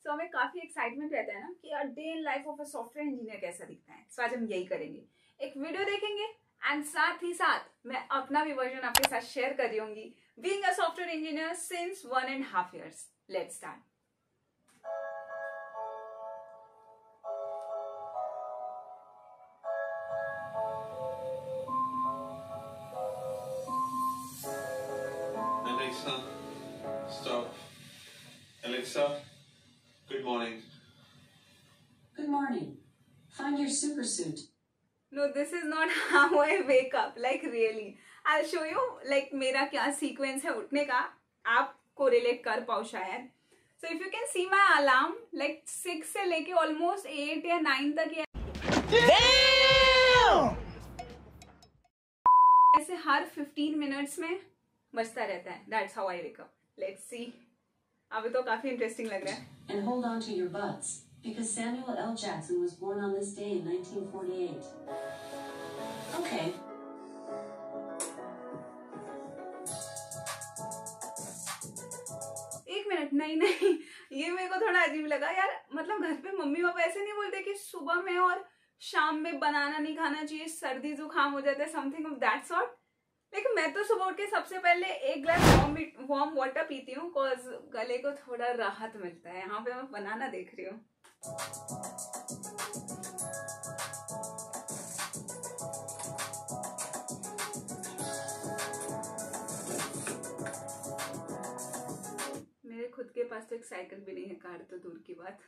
तो हमें काफी एक्साइटमेंट रहता है ना कि यार day in life of a software engineer कैसा दिखता है। तो आज हम यही करेंगे, एक वीडियो देखेंगे एंड साथ ही साथ मैं अपना भी वर्जन आपके साथ शेयर कर रही होंगी being a software engineer since 1.5 years। Let's start. Alexa, stop. Alexa, good morning. Good morning. Find your super suit. No, this is not how I wake up. Like really, I'll show you. Like मेरा क्या sequence है उठने का, आप correlate कर पाओ शायद। So if you can see my alarm, like 6 से लेके almost 8 या 9 तक ऐसे हर 15 minutes में बजता रहता है। That's how I wake up. Let's see. अभी तो काफी इंटरेस्टिंग लग रहा है। And hold on to your butts, because Samuel L. Jackson was born on this day in 1948. Okay. एक मिनट, नहीं ये मेरे को थोड़ा अजीब लगा यार। मतलब घर पे मम्मी पापा ऐसे नहीं बोलते कि सुबह में और शाम में बनाना नहीं खाना चाहिए, सर्दी जुकाम हो जाता है, समथिंग ऑफ दैट सॉर्ट। लेकिन मैं तो सुबह उठ के सबसे पहले एक ग्लास वार्म वाटर पीती हूँ, बिकॉज गले को थोड़ा राहत मिलता है। यहाँ पे मैं बनाना देख रही हूँ। मेरे खुद के पास तो एक साइकिल भी नहीं है, कार तो दूर की बात।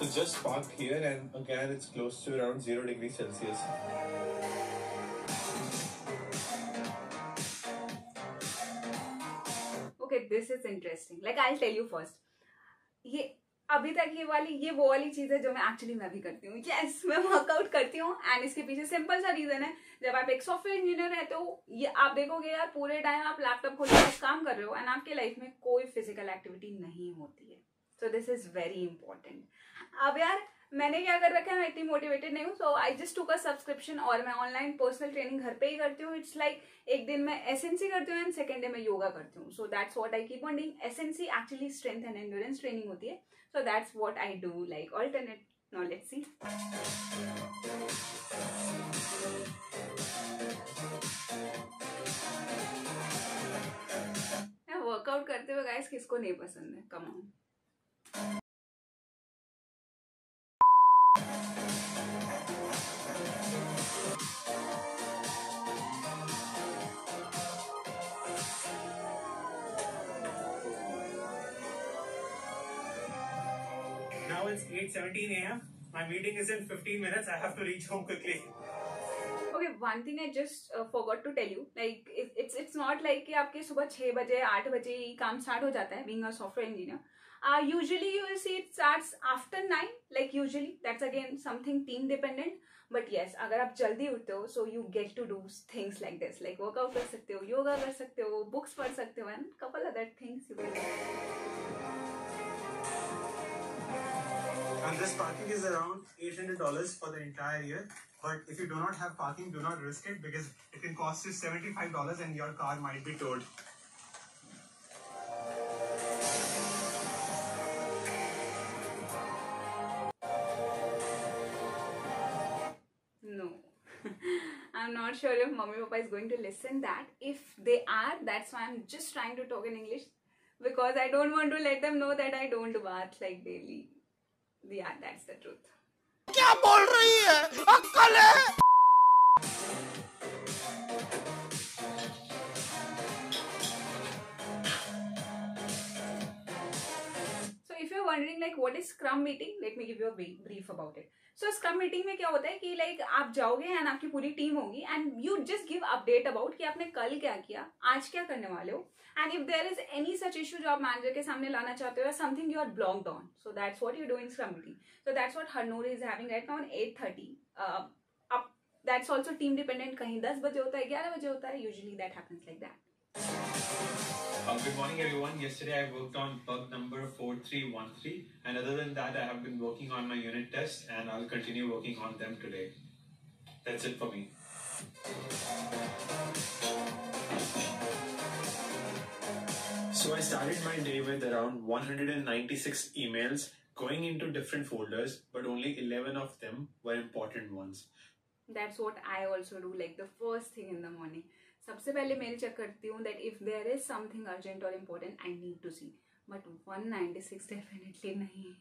So just parked here and again it's close to around 0 degrees Celsius. Okay, this is interesting. Like I'll tell you first. ये अभी तक ये वो वाली चीज है जो मैं एक्चुअली मैं भी करती हूँ। यस, मैं वर्कआउट करती हूँ एंड इसके पीछे सिंपल सा रीजन है। जब आप एक सॉफ्टवेयर इंजीनियर रहते हो, ये आप देखोगे यार पूरे टाइम आप लैपटॉप खोल के काम कर रहे हो एंड आपके लाइफ में कोई फिजिकल एक्टिविटी नहीं होती है। So this is very important. अब यार मैंने क्या कर रखा है, मैं इतनी मोटिवेटेड नहीं हूँ, सो I just took a subscription और मैं ऑनलाइन पर्सनल ट्रेनिंग घर पे ही करती हूँ। इट्स लाइक एक दिन मैं एसएनसी करती हूँ एंड सेकंड डे मैं योगा करती हूँ। So that's what I keep on doing. SNC actually strength and endurance training होती है। So that's what I do like alternate. Now let's see. Workout करते हुए गाइस किसको नहीं पसंद है, come on. Now it's 8:17 a.m. My meeting is in 15 minutes. I have to reach home quickly. Okay, one thing I just forgot to tell you, like it's not like कि आपके सुबह 6 बजे 8 बजे ही काम स्टार्ट हो जाता है being a software engineer. Usually you will see it starts after 9. Like usually that's again something team dependent. But yes, अगर आप जल्दी उठते हो, so you get to do things like this, like workout कर सकते हो, योगा कर सकते हो, books पढ़ सकते हो and couple other things you will do. And this parking is around $800 for the entire year. But if you do not have parking, do not risk it because it can cost you $75 and your car might be towed. No. I'm not sure if Mummy Papa is going to listen that. If they are, that's why I'm just trying to talk in English, because I don't want to let them know that I don't bath like daily. Yeah, that's the truth. क्या बोल रही है? अक्कल है? So if you're wondering like what is Scrum meeting, let me give you a brief about it. So Scrum meeting में क्या होता है कि like आप जाओगे एंड आपकी पूरी टीम होगी and you just give update about कि आपने कल क्या किया, आज क्या करने वाले हो, and if there is any such issue जो आप मैनेजर के सामने लाना चाहते हो या something you are blocked on, so that's what you do in Scrum meeting. So that's what Harnoor is having right now on 8:30. Up that's also team dependent. कहीं 10 बजे होता है, 11 बजे होता है. Usually that happens like that. Good morning everyone. Yesterday I worked on bug number 4313 and other than that I have been working on my unit tests and I'll continue working on them today. That's it for me. So I started my day with around 196 emails going into different folders, but only 11 of them were important ones. That's what I also do, like the first thing in the morning. सबसे पहले mail check करती हूँ that if there is something urgent or important, I need to see. But 196 definitely नहीं.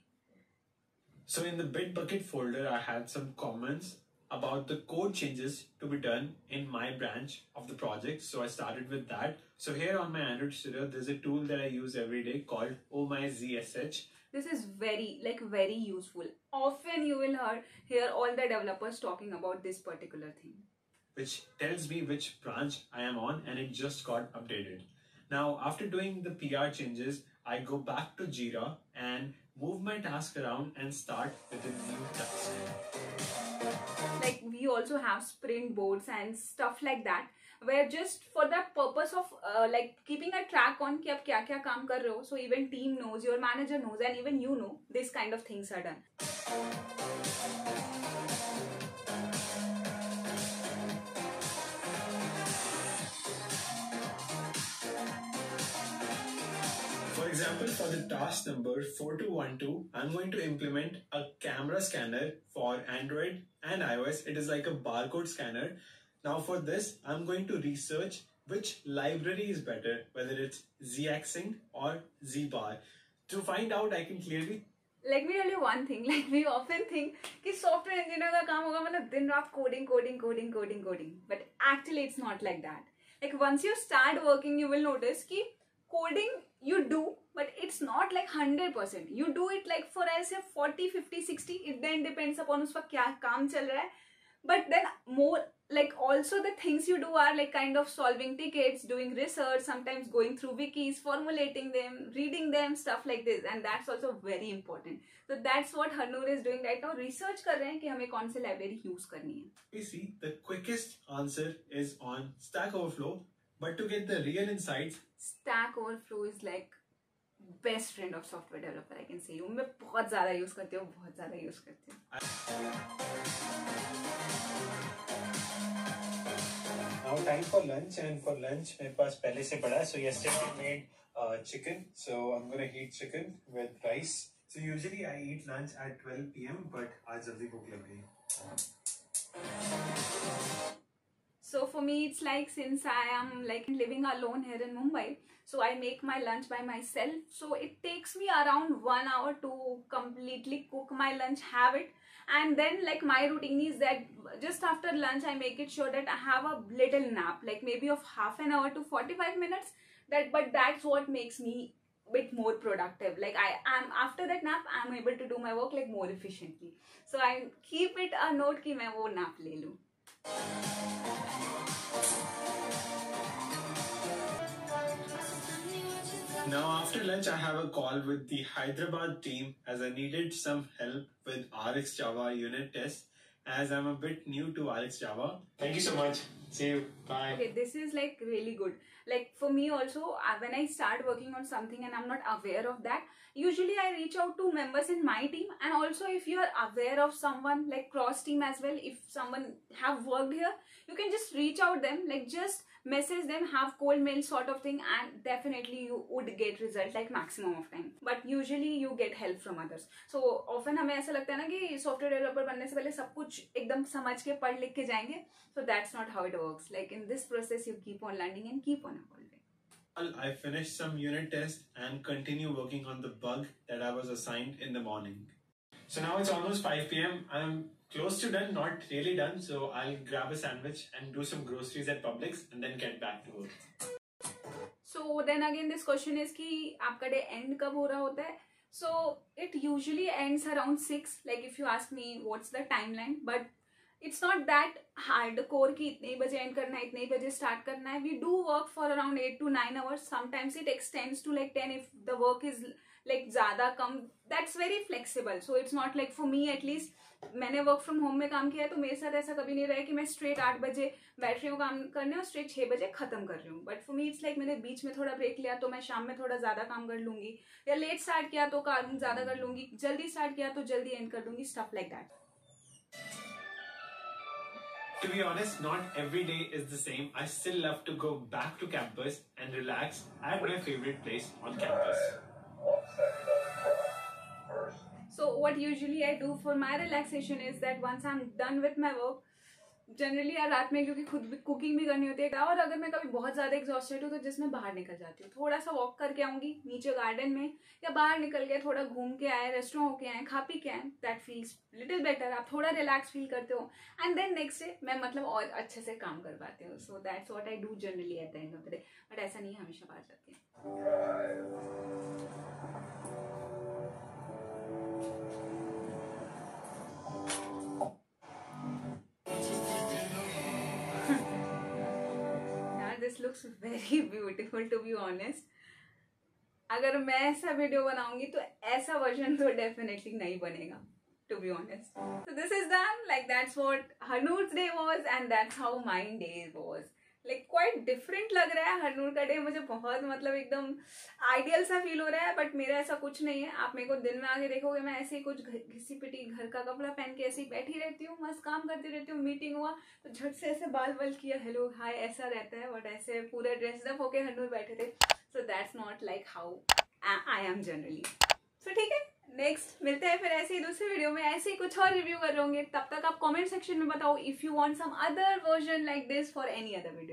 So in the Bitbucket folder, I had some comments about the code changes to be done in my branch of the project. So I started with that. So here on my Android Studio, there's a tool that I use every day called OhMyZSH. This is very useful. Often you will hear all the developers talking about this particular thing, which tells me which branch I am on, and it just got updated. Now, after doing the PR changes, I go back to Jira and move my task around and start with a new task. Like we also have sprint boards and stuff like that, where just for the purpose of like keeping a track on कि आप क्या क्या काम कर रहे हो, so even team knows, your manager knows, and even you know this kind of things are done. For example, for the task number 4212, I'm going to implement a camera scanner for Android and iOS. It is like a barcode scanner. Now for this, I'm going to research which library is better, whether it's Zxing or Zbar. To find out, I can clearly... Let me tell you one thing, like we often think कि software engineer का काम होगा मतलब दिन रात coding, but actually it's not like that. Like once you start working, you will notice कि coding you do, but it's not like 100%. You do it like for I say 40, 50, 60. It then depends upon उसका क्या काम चल रहा है. But then more like also the things you do are like kind of solving tickets, doing research, sometimes going through wikis, formulating them, reading them, stuff like this, and that's also very important. So that's what Harnoor is doing right now. Research कर रहे हैं कि हमें कौन सी library use करनी है. We see the quickest answer is on Stack Overflow, but to get the real insights, Stack Overflow is like best friend of software developer, I can say. मैं बहुत ज़्यादा use करती हूँ, बहुत ज़्यादा use करती हूँ. Now time for lunch, and for lunch मेरे पास पहले से पड़ा है. So yesterday I made chicken, so I'm gonna heat chicken with rice. So usually I eat lunch at 12 p.m. but आज जल्दी भूख लग गई. So for me, it's like since I am like living alone here in Mumbai, so I make my lunch by myself. So it takes me around 1 hour to completely cook my lunch, have it. And then like my routine is that just after lunch, I make it sure that I have a little nap, like maybe of half an hour to 45 minutes. But that's what makes me a bit more productive. Like I am after that nap, I'm able to do my work like more efficiently. So I keep it a note कि मैं वो nap ले लूँ. Now after lunch, I have a call with the Hyderabad team as I needed some help with RxJava unit test, as I'm a bit new to RxJava. Thank you so much. See you. Bye. Okay, this is like really good. Like for me also, when I start working on something and I'm not aware of that, usually I reach out to members in my team. And also if you are aware of someone like cross team as well, if someone have worked here, you can just reach out them, like just message them, have cold mail sort of thing, and definitely you would get result like maximum of time. But usually you get help from others. So often हमें ऐसा लगता है ना कि software developer बनने से पहले सब कुछ एकदम समझ के पढ़ लिख के जाएंगे. So that's not how it works. Like in this process, you keep on learning and keep on evolving. Well, I finished some unit tests and continue working on the bug that I was assigned in the morning. So now it's almost 5 p.m. I'm close to done, not really done. So I'll grab a sandwich and do some groceries at Publix and then get back to work. So then again, this question is कि आपका day end कब हो रहा होता है? So it usually ends around 6. Like if you ask me what's the timeline, but it's not that hardcore कि इतने ही बजे end करना है, इतने ही बजे start करना है. We do work for around 8 to 9 hours. Sometimes it extends to like 10 if the work is like ज़्यादा कम. That's very flexible. So it's not like for me at least. मैंने वर्क फ्रॉम होम में काम किया है तो मेरे साथ ऐसा कभी नहीं रहा कि मैं स्ट्रेट 8 बजे बैठ रही हूँ काम करने और स्ट्रेट 6 बजे खत्म कर रही हूँ. But for me it's like मैंने बीच में थोड़ा ब्रेक लिया तो मैं शाम में थोड़ा ज़्यादा काम कर लूँगी, या लेट स्टार्ट किया तो काम ज़्यादा कर लूँगी, जल्दी स्टार्ट किया तो जल्दी एंड कर लूँगी, stuff like that. To be honest, not every day is the same. I still love to go back to campus and relax at my favorite place on campus. So what usually I do for my relaxation is that once I'm done with my work, generally यार रात में क्योंकि खुद भी cooking भी करनी होती है, और अगर मैं कभी बहुत ज़्यादा एग्जॉस्टेड हूँ तो जिसमें बाहर निकल जाती हूँ, थोड़ा सा वॉक करके आऊँगी नीचे गार्डन में, या बाहर निकल के थोड़ा घूम के आए, रेस्टोरेंट होके आए, खा पी के आए, दैट फील्स लिटिल बेटर, आप थोड़ा रिलैक्स फील करते हो, एंड देन नेक्स्ट डे मैं मतलब और अच्छे से काम कर पाती हूँ. So that's what I do generally at the end of the day. But ऐसा नहीं है हमेशा बाहर जाती है. This looks very beautiful to be honest. अगर मैं ऐसा वीडियो बनाऊंगी तो ऐसा वर्जन तो डेफिनेटली नहीं बनेगा, to be honest. So this is done. Like that's what Hanu's day was and that's how my day was. Like quite different लग रहा है हरनूर का डे. मुझे बहुत मतलब एकदम आइडियल सा फील हो रहा है, बट मेरा ऐसा कुछ नहीं है. आप मेरे को दिन में आगे देखोगे मैं ऐसे ही कुछ घिसी पिटी घर का कपड़ा पहन के ऐसे ही बैठी रहती हूँ, मस्त काम करती रहती हूँ. मीटिंग हुआ तो झट से ऐसे बाल बाल किया, हेलो हाय, ऐसा रहता है. बट ऐसे पूरे ड्रेसअप होके हरनूर बैठे थे. So that's not like how I am generally. So ठीक है, नेक्स्ट मिलते हैं फिर ऐसे ही दूसरे वीडियो में, ऐसे ही कुछ और रिव्यू कर रहे होंगे. तब तक आप कमेंट सेक्शन में बताओ if you want some other version like this for any other video.